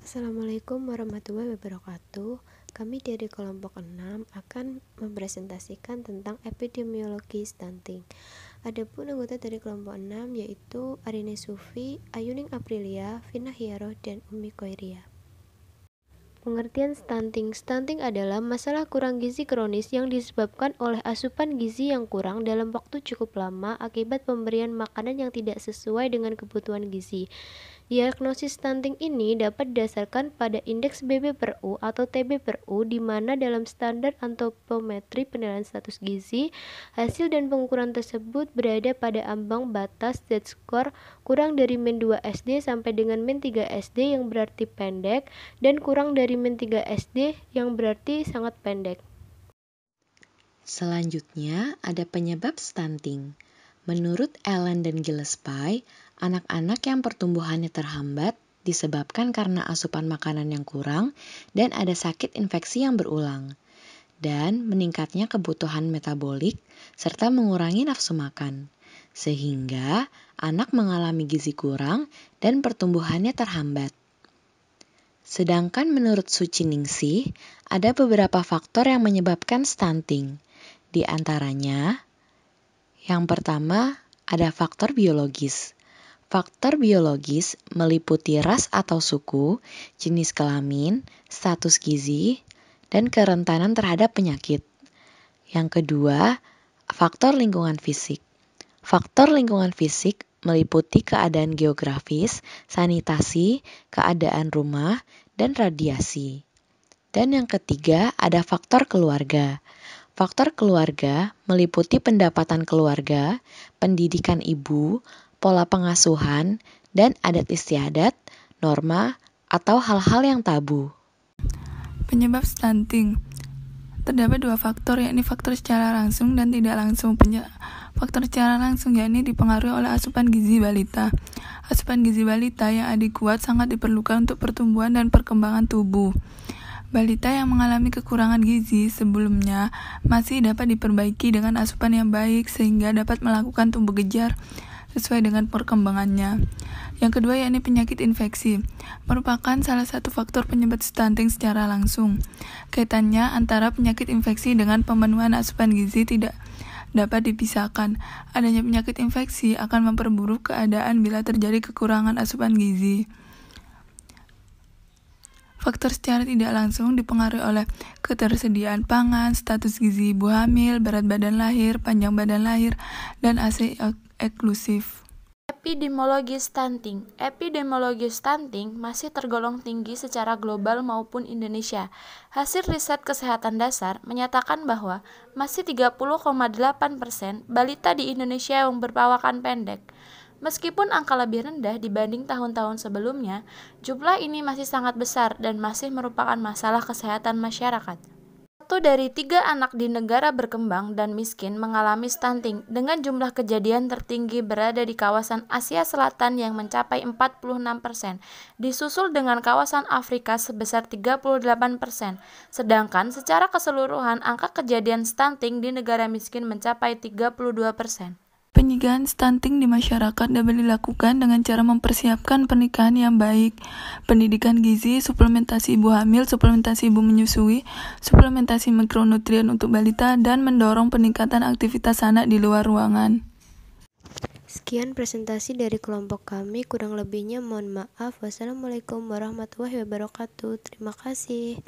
Assalamualaikum warahmatullahi wabarakatuh. Kami dari kelompok 6 akan mempresentasikan tentang epidemiologi stunting. Adapun anggota dari kelompok 6 yaitu Arini Sufi, Ayuning Aprilia, Vina Hiaro, dan Umi Koiria. Pengertian stunting. Stunting adalah masalah kurang gizi kronis yang disebabkan oleh asupan gizi yang kurang dalam waktu cukup lama akibat pemberian makanan yang tidak sesuai dengan kebutuhan gizi. Diagnosis stunting ini dapat didasarkan pada indeks BB/U atau TB/U, di mana dalam standar antropometri penilaian status gizi, hasil dan pengukuran tersebut berada pada ambang batas Z-score kurang dari -2 SD sampai dengan -3 SD yang berarti pendek, dan kurang dari -3 SD yang berarti sangat pendek. Selanjutnya ada penyebab stunting. Menurut Allen dan Gillespie, anak-anak yang pertumbuhannya terhambat disebabkan karena asupan makanan yang kurang dan ada sakit infeksi yang berulang, dan meningkatnya kebutuhan metabolik serta mengurangi nafsu makan, sehingga anak mengalami gizi kurang dan pertumbuhannya terhambat. Sedangkan menurut Suci Ningsih, ada beberapa faktor yang menyebabkan stunting. Di antaranya, yang pertama, ada faktor biologis. Faktor biologis meliputi ras atau suku, jenis kelamin, status gizi, dan kerentanan terhadap penyakit. Yang kedua, faktor lingkungan fisik. Faktor lingkungan fisik meliputi keadaan geografis, sanitasi, keadaan rumah, dan radiasi. Dan yang ketiga, ada faktor keluarga. Faktor keluarga meliputi pendapatan keluarga, pendidikan ibu, pola pengasuhan, dan adat istiadat, norma, atau hal-hal yang tabu. Penyebab stunting. Terdapat dua faktor, yakni faktor secara langsung dan tidak langsung. Faktor secara langsung yakni dipengaruhi oleh asupan gizi balita. Asupan gizi balita yang adekuat sangat diperlukan untuk pertumbuhan dan perkembangan tubuh. Balita yang mengalami kekurangan gizi sebelumnya masih dapat diperbaiki dengan asupan yang baik sehingga dapat melakukan tumbuh kejar sesuai dengan perkembangannya. Yang kedua yakni penyakit infeksi, merupakan salah satu faktor penyebab stunting secara langsung. Kaitannya antara penyakit infeksi dengan pemenuhan asupan gizi tidak dapat dipisahkan. Adanya penyakit infeksi akan memperburuk keadaan bila terjadi kekurangan asupan gizi. Faktor secara tidak langsung dipengaruhi oleh ketersediaan pangan, status gizi ibu hamil, berat badan lahir, panjang badan lahir, dan ASI eksklusif. Epidemiologi stunting. Epidemiologi stunting masih tergolong tinggi secara global maupun Indonesia. Hasil riset kesehatan dasar menyatakan bahwa masih 30,8% balita di Indonesia yang berperawakan pendek. Meskipun angka lebih rendah dibanding tahun-tahun sebelumnya, jumlah ini masih sangat besar dan masih merupakan masalah kesehatan masyarakat. 1 dari 3 anak di negara berkembang dan miskin mengalami stunting, dengan jumlah kejadian tertinggi berada di kawasan Asia Selatan yang mencapai 46%, disusul dengan kawasan Afrika sebesar 38%, sedangkan secara keseluruhan angka kejadian stunting di negara miskin mencapai 32%. Pencegahan stunting di masyarakat dapat dilakukan dengan cara mempersiapkan pernikahan yang baik, pendidikan gizi, suplementasi ibu hamil, suplementasi ibu menyusui, suplementasi mikronutrien untuk balita, dan mendorong peningkatan aktivitas anak di luar ruangan. Sekian presentasi dari kelompok kami, kurang lebihnya mohon maaf. Wassalamualaikum warahmatullahi wabarakatuh. Terima kasih.